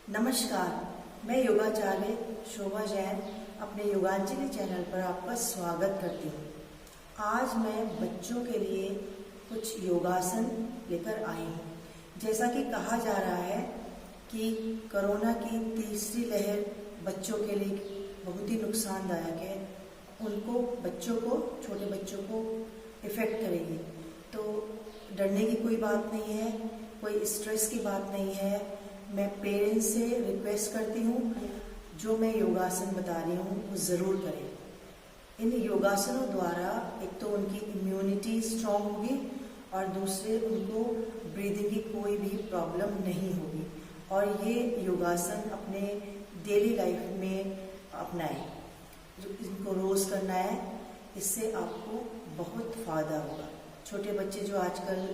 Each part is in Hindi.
नमस्कार, मैं योगाचार्य शोभा जैन अपने योगांजलि चैनल पर आपका स्वागत करती हूँ। आज मैं बच्चों के लिए कुछ योगासन लेकर आई हूँ। जैसा कि कहा जा रहा है कि कोरोना की तीसरी लहर बच्चों के लिए बहुत ही नुकसानदायक है। उनको छोटे बच्चों को इफ़ेक्ट करेगी। तो डरने की कोई बात नहीं है, कोई स्ट्रेस की बात नहीं है। मैं पेरेंट्स से रिक्वेस्ट करती हूँ, जो मैं योगासन बता रही हूँ वो ज़रूर करें। इन योगासनों द्वारा एक तो उनकी इम्यूनिटी स्ट्रॉन्ग होगी और दूसरे उनको ब्रीदिंग की कोई भी प्रॉब्लम नहीं होगी। और ये योगासन अपने डेली लाइफ में अपनाएं। जो इनको रोज़ करना है, इससे आपको बहुत फ़ायदा होगा। छोटे बच्चे जो आजकल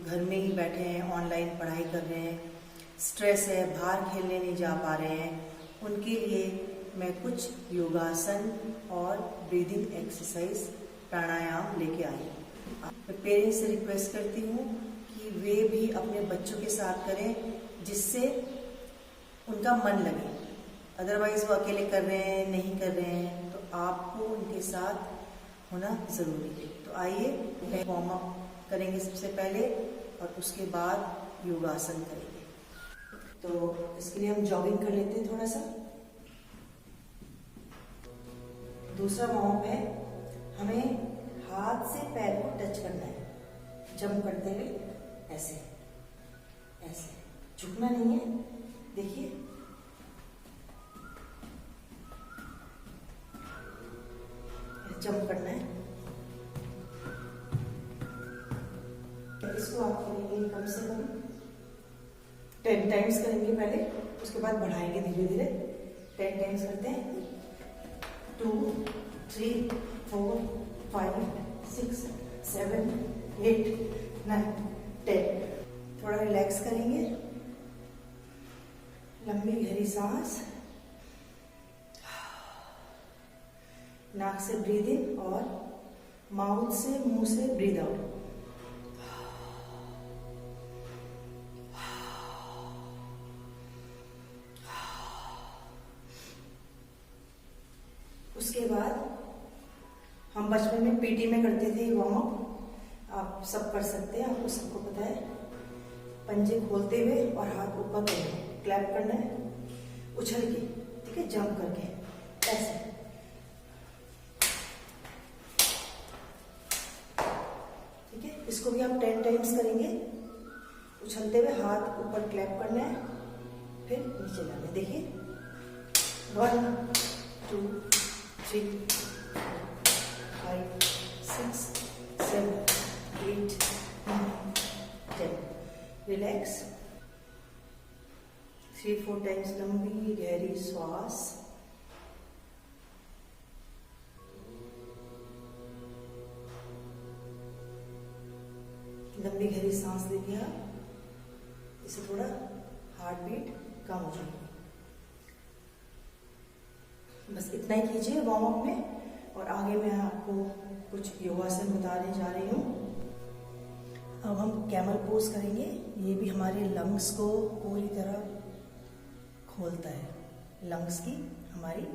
घर में ही बैठे हैं, ऑनलाइन पढ़ाई कर रहे हैं, स्ट्रेस है, बाहर खेलने नहीं जा पा रहे हैं, उनके लिए मैं कुछ योगासन और ब्रीदिंग एक्सरसाइज प्राणायाम लेके आई हूँ। मैं पेरेंट्स से रिक्वेस्ट करती हूँ कि वे भी अपने बच्चों के साथ करें, जिससे उनका मन लगे। अदरवाइज वो अकेले कर रहे हैं, नहीं कर रहे हैं, तो आपको उनके साथ होना ज़रूरी है। तो आइए वार्म अप करेंगे सबसे पहले और उसके बाद योगासन करेंगे। तो इसके लिए हम जॉगिंग कर लेते हैं थोड़ा सा। दूसरा वार्म अप है, हमें हाथ से पैर को टच करना है, जंप करते हुए ऐसे ऐसे, झुकना नहीं है। देखिए, जंप करना है। इसको आप करेंगे कम से कम 10 टाइम्स करेंगे पहले, उसके बाद बढ़ाएंगे धीरे धीरे। 10 टाइम्स करते हैं। 2, 3, 4, 5, 6, 7, 8, 9, 10। थोड़ा रिलैक्स करेंगे। लंबी गहरी सांस, नाक से ब्रीद इन और माउथ से, मुंह से ब्रीद आउट। उसके बाद हम बचपन में पीटी में करते थे वार्म अप, आप सब कर सकते हैं, आपको सबको पता है। पंजे खोलते हुए और हाथ ऊपर करके क्लैप करना है, उछल के, ठीक है, जंप करके ऐसे। ठीक है, इसको भी आप 10 टाइम्स करेंगे। उछलते हुए हाथ ऊपर क्लैप करना है, फिर नीचे लाना है। देखिए, 1, 2, 3, 5, 6, 7, 8, 9, 10। रिलैक्स। 3-4 टाइम्स लंबी गहरी श्वास। लंबी गहरी सांस लेके आप, इससे थोड़ा हार्ट बीट कम हो जाएगी। बस इतना ही कीजिए वार्म अप में। और आगे मैं आपको कुछ योगासन बताने जा रही हूँ। अब हम कैमल पोज करेंगे। ये भी हमारे लंग्स को पूरी तरह खोलता है। लंग्स की हमारी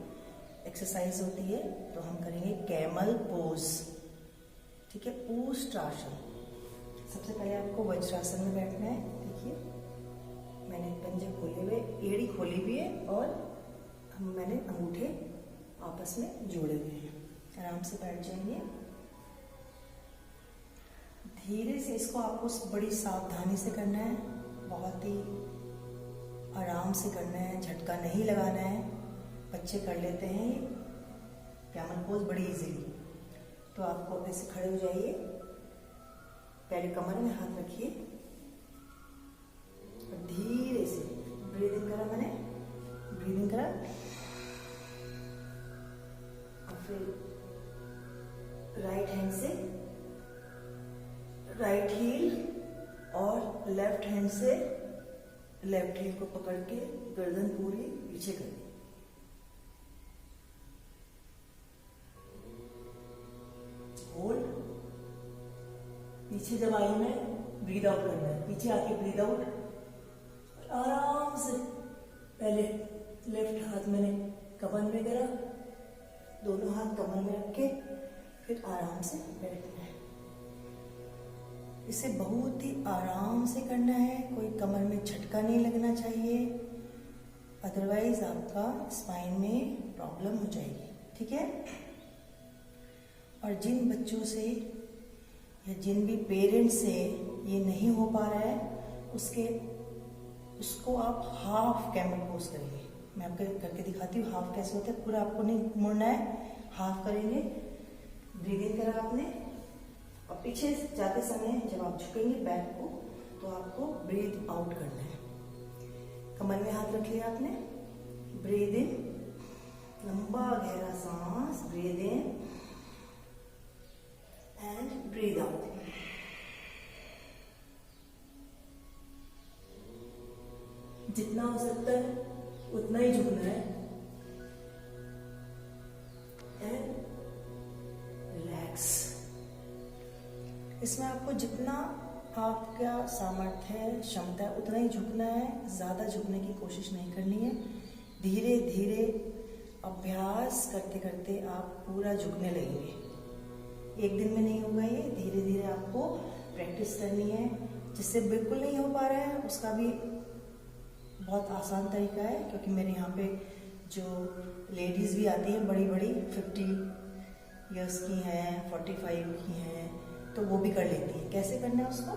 एक्सरसाइज होती है। तो हम करेंगे कैमल पोज, ठीक है, ऊष्ट्रासन। सबसे पहले आपको वज्रासन में बैठना है। देखिए, मैंने पंजे खोले हुए, एड़ी खोली हुई है और मैंने अंगूठे आपस में जोड़े हुए हैं। आराम से बैठ जाएंगे। धीरे से इसको आपको बड़ी सावधानी से करना है, बहुत ही आराम से करना है, झटका नहीं लगाना है। बच्चे कर लेते हैं कैमल पोज बड़ी इजीली। तो आपको ऐसे खड़े हो जाइए, पहले कमर में हाथ रखिए और धीरे से ब्रीदिंग करा, मैंने ब्रीदिंग करा। और फिर राइट हैंड से राइट हील और लेफ्ट हैंड से लेफ्ट हील को पकड़ के गर्दन पूरी पीछे कर दी। होल्ड। पीछे जब आई में ब्रीद आउट करना है, पीछे आके ब्रीद आउट, आराम से पहले लेफ्ट हाथ मैंने कमर में करा, दोनों हाथ कमर में रख के फिर आराम से बैठना है। इसे बहुत ही आराम से करना है, कोई कमर में झटका नहीं लगना चाहिए, अदरवाइज आपका स्पाइन में प्रॉब्लम हो जाएगी। ठीक है। और जिन बच्चों से या जिन भी पेरेंट्स से ये नहीं हो पा रहा है उसको आप हाफ कैमल पोज करेंगे। मैं आपको करके दिखाती हूँ हाफ कैसे होता है। पूरा आपको नहीं मुड़ना है, हाफ करेंगे। ब्रीदिंग करा आपने और पीछे जाते समय जब आप झुकेंगे बैक को तो आपको ब्रीद आउट करना है। कमर में हाथ रख लिया आपने, ब्रीद इन, लंबा गहरा सांस, breathe in and breathe out. जितना हो सकता है उतना ही झुकना है एंड रिलैक्स। इसमें आपको जितना आपका सामर्थ्य है, क्षमता है, उतना ही झुकना है। ज़्यादा झुकने की कोशिश नहीं करनी है। धीरे धीरे अभ्यास करते करते आप पूरा झुकने लगेंगे। एक दिन में नहीं होगा ये, धीरे धीरे आपको प्रैक्टिस करनी है। जिससे बिल्कुल नहीं हो पा रहा है उसका भी बहुत आसान तरीका है, क्योंकि मेरे यहाँ पे जो लेडीज़ भी आती हैं बड़ी बड़ी 50 इयर्स की हैं, 45 की हैं, तो वो भी कर लेती हैं। कैसे करना है उसको,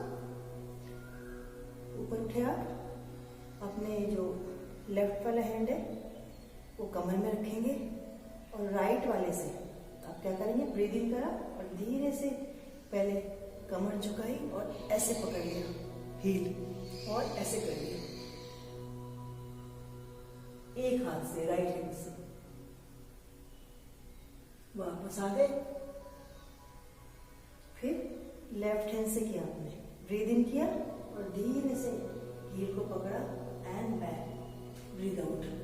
ऊपर उठे आप, अपने जो लेफ्ट वाला हैंड है वो कमर में रखेंगे और राइट वाले से आप क्या करेंगे, ब्रीदिंग करा और धीरे से पहले कमर झुकाई और ऐसे पकड़ लिया हील और ऐसे कर लिया एक हाथ से, राइट हैंड से। वापस आ गए, फिर लेफ्ट हैंड से किया आपने, ब्रीद इन किया और धीरे से हील को पकड़ा एंड बैक, ब्रीद आउट।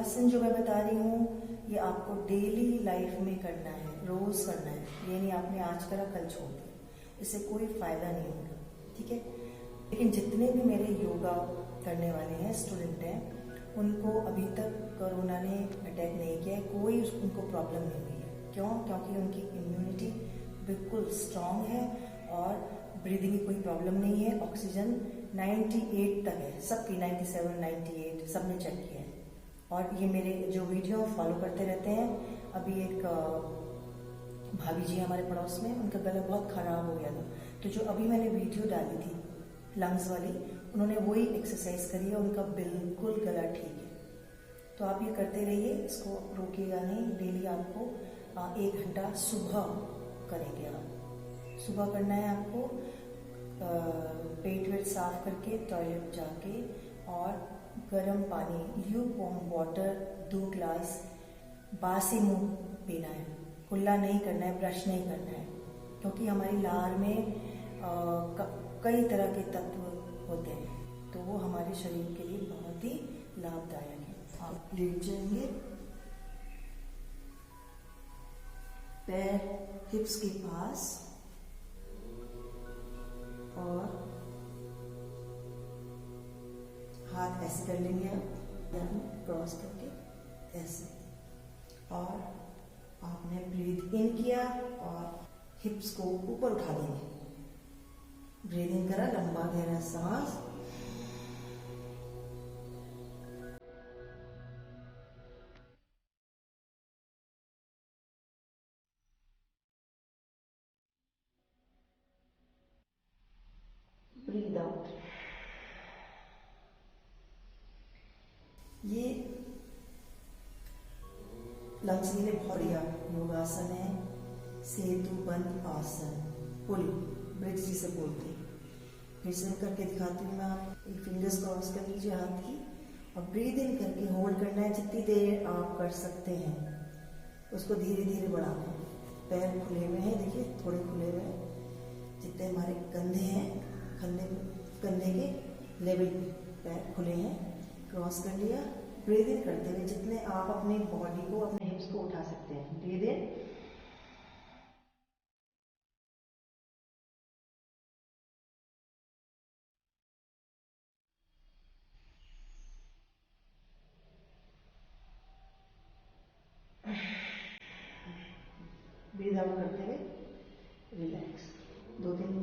योगासन जो मैं बता रही हूँ ये आपको डेली लाइफ में करना है, रोज करना है। ये नहीं आपने आज करा कल छोड़ दिया, इससे कोई फायदा नहीं होगा, ठीक है। लेकिन जितने भी मेरे योगा करने वाले हैं स्टूडेंट हैं, उनको अभी तक कोरोना ने अटैक नहीं किया है, कोई उनको प्रॉब्लम नहीं हुई है। क्यों? क्योंकि उनकी इम्यूनिटी बिल्कुल स्ट्रांग है और ब्रीदिंग की कोई प्रॉब्लम नहीं है। ऑक्सीजन 98 तक है सबकी, 97, 98 सबने चेक किया है। और ये मेरे जो वीडियो फॉलो करते रहते हैं, अभी एक भाभी जी हमारे पड़ोस में, उनका गला बहुत खराब हो गया था, तो जो अभी मैंने वीडियो डाली थी लंग्स वाली, उन्होंने वही एक्सरसाइज करी है, उनका बिल्कुल गला ठीक है। तो आप ये करते रहिए, इसको रोकिएगा नहीं। डेली आपको 1 घंटा सुबह करेंगे आप। सुबह करना है आपको, पेट वेट साफ करके टॉयलेट जाके और गर्म पानी, ल्यूकवार्म वाटर 2 ग्लास बासी मुंह पीना है। कुल्ला नहीं करना है, ब्रश नहीं करना है, क्योंकि हमारी लार में कई तरह के तत्व होते हैं, तो वो हमारे शरीर के लिए बहुत ही लाभदायक है। आप लेट जाएंगे, पैर हिप्स के पास और हाथ ऐसे कर लेंगे आप, क्रॉस करके ऐसे, और आपने ब्रीथ इन किया और हिप्स को ऊपर उठा देंगे। ब्रीदिंग करा, लंबा गहरा सांस, ब्रीद आउट। ये लंग्स के लिए बहुत बढ़िया योगासन है, सेतुबंध आसन, पुल ब्रिज जिसे बोलते हैं। फिर से करके दिखाती हूँ मैं, आप फिंगर्स क्रॉस कर लीजिए हाथ की और ब्रीद इन करके होल्ड करना है जितनी देर आप कर सकते हैं, उसको धीरे धीरे बढ़ाना है। पैर खुले हुए हैं, देखिए थोड़े खुले हुए हैं, जितने हमारे कंधे हैं, कंधे के लेवल पे पैर खुले हैं, क्रॉस कर लिया। ब्रीद इन करते हुए जितने आप अपने बॉडी को, अपने हिप्स को उठा सकते हैं, ब्रीद इन, ब्रीद आउट करते हुए रिलैक्स। 2-3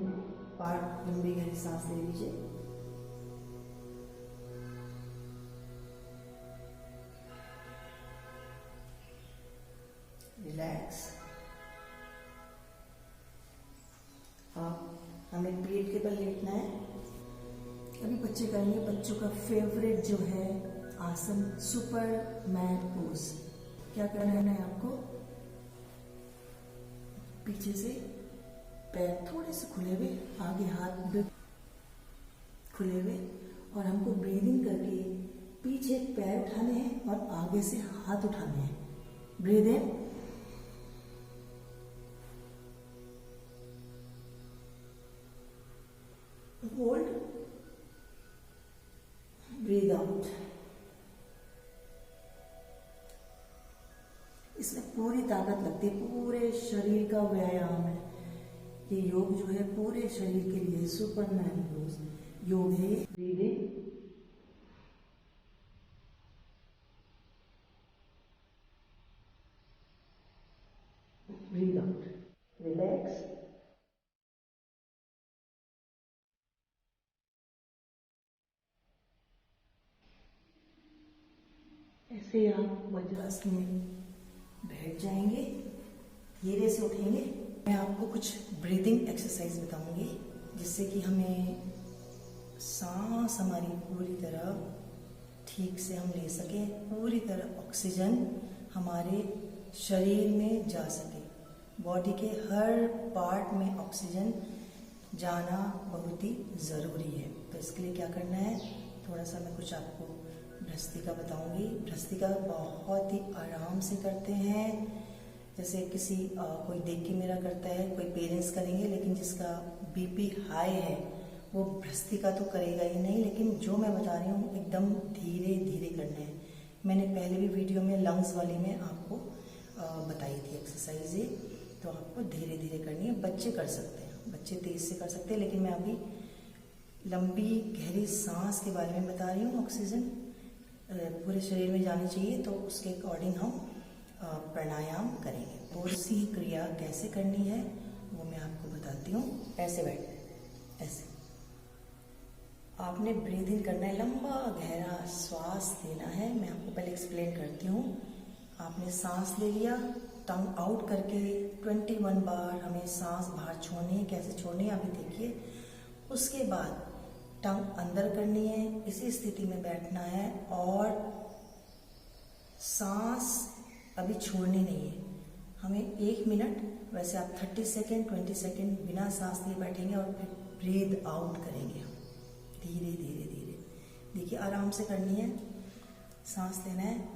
बार लंबी गहरी सांस ले लीजिए। रिलैक्स। हमें पेट के बल लेटना है। अभी बच्चे करेंगे बच्चों का फेवरेट जो है आसन, सुपरमैन पोज। क्या करना है आपको, पीछे से पैर थोड़े से खुले हुए, आगे हाथ खुले हुए, और हमको ब्रीदिंग करके पीछे पैर उठाने हैं और आगे से हाथ उठाने हैं। Breathe in, hold, breathe out. इसमें पूरी ताकत लगती है, पूरे शरीर का व्यायाम है ये योग जो है, पूरे शरीर के लिए सुपरमैन पोज योग है। Breathe in, breathe out, relax. ऐसे आप वज्रासन में बैठ जाएंगे, धीरे से उठेंगे। मैं आपको कुछ ब्रीदिंग एक्सरसाइज बताऊंगी जिससे कि हमें सांस हमारी पूरी तरह ठीक से हम ले सकें, पूरी तरह ऑक्सीजन हमारे शरीर में जा सके। बॉडी के हर पार्ट में ऑक्सीजन जाना बहुत ही ज़रूरी है। तो इसके लिए क्या करना है, थोड़ा सा मैं कुछ आपको भ्रस्त्रिका बताऊंगी। भ्रस्त्रिका बहुत ही आराम से करते हैं, जैसे किसी कोई देख के मेरा करता है, कोई पेरेंट्स करेंगे, लेकिन जिसका बीपी हाई है वो भ्रस्त्रिका तो करेगा ही नहीं। लेकिन जो मैं बता रही हूँ एकदम धीरे धीरे करना है। मैंने पहले भी वीडियो में लंग्स वाली में आपको बताई थी एक्सरसाइज ये, तो आपको धीरे धीरे करनी है। बच्चे कर सकते हैं, बच्चे तेज से कर सकते हैं, लेकिन मैं अभी लंबी गहरी सांस के बारे में बता रही हूँ। ऑक्सीजन पूरे शरीर में जानी चाहिए, तो उसके अकॉर्डिंग हम प्राणायाम करेंगे। और सी क्रिया कैसे करनी है वो मैं आपको बताती हूँ। ऐसे बैठ, ऐसे आपने ब्रीद इन करना है, लंबा गहरा श्वास लेना है। मैं आपको पहले एक्सप्लेन करती हूँ। आपने सांस ले लिया, टंग आउट करके 21 बार हमें सांस बाहर छोड़नी है। कैसे छोड़नी है अभी देखिए। उसके बाद टंग अंदर करनी है, इसी स्थिति में बैठना है और सांस अभी छोड़नी नहीं है हमें 1 मिनट। वैसे आप 30 सेकेंड 20 सेकेंड बिना सांस लिए बैठेंगे और फिर ब्रीद आउट करेंगे हम धीरे धीरे धीरे। देखिए आराम से करनी है, सांस लेना है।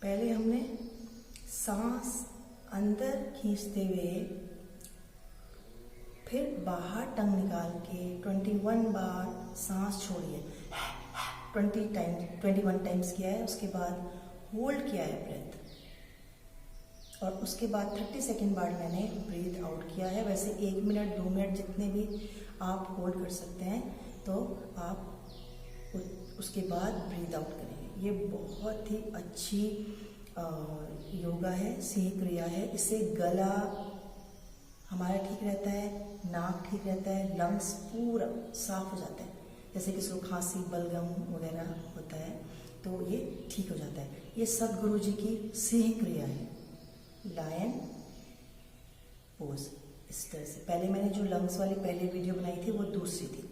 पहले हमने सांस अंदर खींचते हुए फिर बाहर टंग निकाल के 21 बार सांस छोड़िए। 21 टाइम्स किया है। उसके बाद होल्ड किया है ब्रेथ, और उसके बाद 30 सेकेंड बाद मैंने ब्रीथ आउट किया है। वैसे 1 मिनट 2 मिनट जितने भी आप होल्ड कर सकते हैं, तो आप उसके बाद ब्रीथ आउट करेंगे। ये बहुत ही अच्छी योगा है, सिंह क्रिया है। इससे गला हमारा ठीक रहता है, नाक ठीक रहता है, लंग्स पूरा साफ हो जाता है। जैसे किसी को खांसी बलगम वगैरह होता है तो ये ठीक हो जाता है। ये सदगुरु जी की सिंह क्रिया है, लायन पोज। इस तरह से पहले मैंने जो लंग्स वाली पहले वीडियो बनाई थी वो दूसरी थी।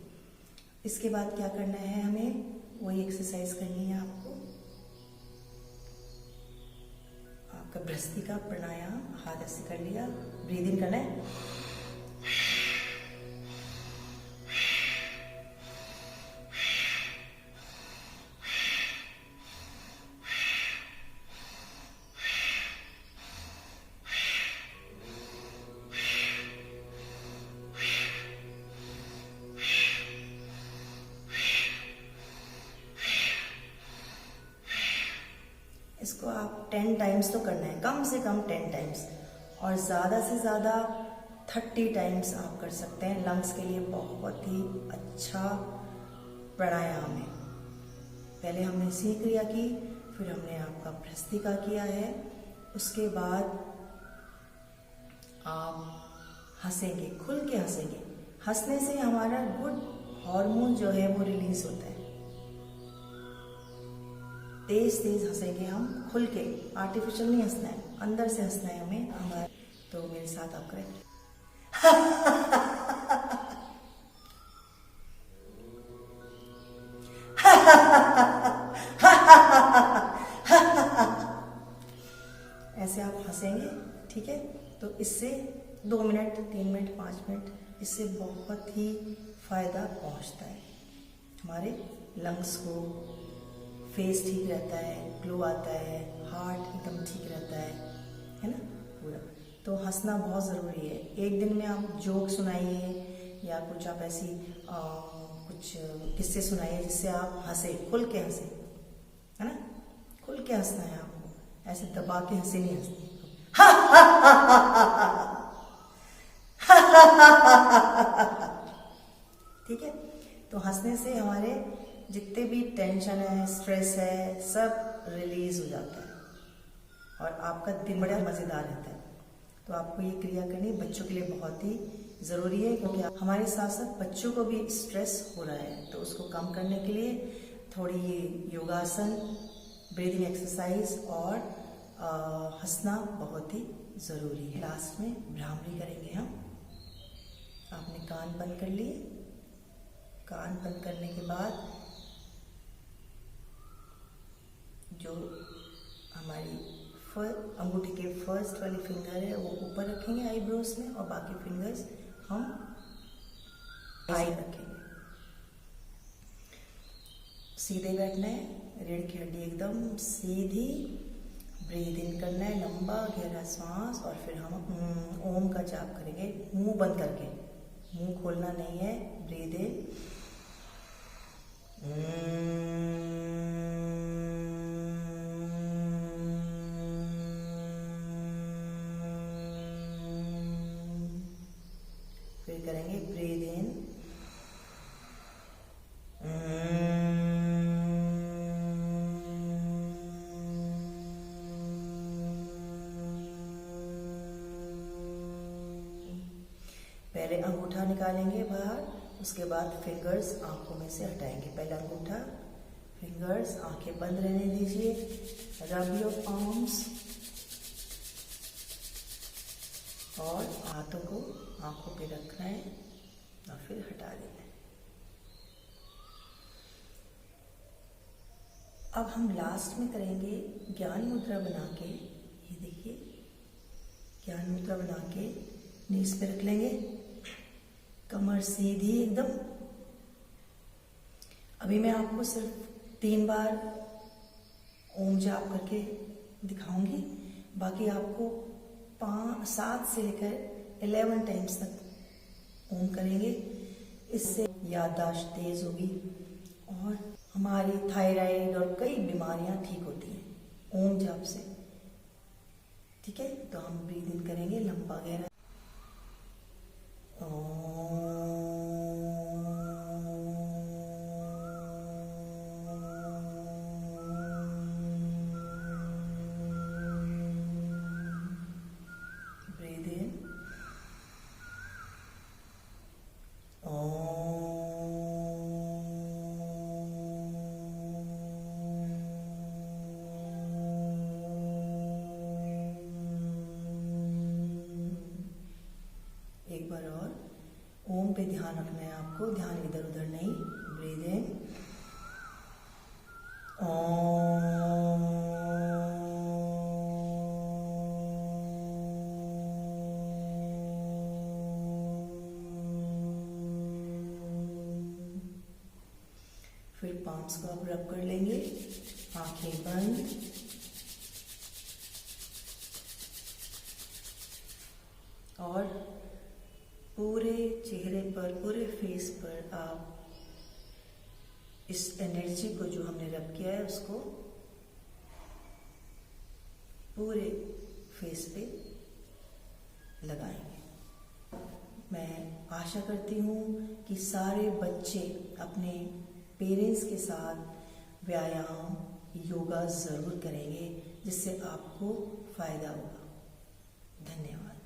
इसके बाद क्या करना है, हमें वही एक्सरसाइज करनी है आपको। आपका भ्रस्त्रिका प्राणायाम, हाथ ऐसे कर लिया, ब्रीद इन करना है। इसको आप 10 टाइम्स तो करना है, कम से कम 10 टाइम्स, और ज़्यादा से ज़्यादा 30 टाइम्स आप कर सकते हैं। लंग्स के लिए बहुत ही अच्छा प्राणायाम है। पहले हमने सिंह क्रिया की, फिर हमने आपका भ्रस्त्रिका किया है। उसके बाद आप हंसेंगे, खुल के हंसेंगे। हंसने से हमारा गुड हार्मोन जो है वो रिलीज होता है। तेज तेज हंसेंगे हम, खुल के, आर्टिफिशियल नहीं हंसना है, अंदर से हंसना है हमें हमारे। तो मेरे साथ आप करें। ऐसे आप हंसेंगे, ठीक है। तो इससे 2 मिनट 3 मिनट 5 मिनट इससे बहुत ही फायदा पहुंचता है हमारे लंग्स को। फेस ठीक रहता है, ग्लो आता है, हार्ट एकदम ठीक रहता है ना पूरा। तो हंसना बहुत ज़रूरी है। एक दिन में आप जोक सुनाइए या कुछ आप ऐसी कुछ किस्से सुनाइए जिससे आप हंसे, खुल के हंसे, है ना। खुल के हंसना है आपको, ऐसे दबा के हंसे नहीं हंसनी। ठीक है। तो हंसने से हमारे जितने भी टेंशन है, स्ट्रेस है, सब रिलीज हो जाता है और आपका दिन बड़ा मज़ेदार रहता है। तो आपको ये क्रिया करनी बच्चों के लिए बहुत ही ज़रूरी है, क्योंकि हमारे साथ साथ बच्चों को भी स्ट्रेस हो रहा है। तो उसको कम करने के लिए थोड़ी ये योगासन, ब्रीदिंग एक्सरसाइज और हंसना बहुत ही ज़रूरी है। लास्ट में भ्रामरी करेंगे हम। आपने कान बंद कर लिए। कान बंद करने के बाद जो हमारी अंगूठे के फर्स्ट वाली फिंगर है वो ऊपर रखेंगे आईब्रोज में, और बाकी फिंगर्स हम आई रखेंगे। सीधे बैठना है, रीढ़ की हड्डी एकदम सीधी। ब्रीद इन करना है, लंबा गहरा सांस, और फिर हम ओम का जाप करेंगे मुंह बंद करके। मुंह खोलना नहीं है। ब्रीद इन, फिर करेंगे ब्रीद इन, पहले अंगूठा निकालेंगे बाहर, उसके बाद फिंगर्स आंखों में से हटाएंगे। पहले अंगूठा, फिंगर्स, आंखें बंद रहने दीजिए। रब योर पाम्स, और हाथों को आंखों पे रखना है और फिर हटा देना है। अब हम लास्ट में करेंगे ज्ञान मुद्रा बना के। ये देखिए, ज्ञान मुद्रा बना के नीज पे रख लेंगे, कमर सीधी एकदम। अभी मैं आपको सिर्फ 3 बार ओम जाप करके दिखाऊंगी, बाकी आपको 7 से लेकर 11 टाइम्स तक ओम करेंगे। इससे याददाश्त तेज होगी और हमारी थायराइड और कई बीमारियां ठीक होती हैं ओम जाप से। ठीक है, तो हम ब्रीद इन करेंगे लंबा गहरा। ब्रीद इन, एक बार और। ओम पे ध्यान रखना है आपको, ध्यान इधर उधर नहीं। ब्रीद इन, फिर पाम्स को आप रब कर लेंगे, आंखें बंद। और पूरे चेहरे पर, पूरे फेस पर आप इस एनर्जी को जो हमने रब किया है उसको पूरे फेस पे लगाएंगे। मैं आशा करती हूँ कि सारे बच्चे अपने पेरेंट्स के साथ व्यायाम, योगा ज़रूर करेंगे, जिससे आपको फ़ायदा होगा। धन्यवाद।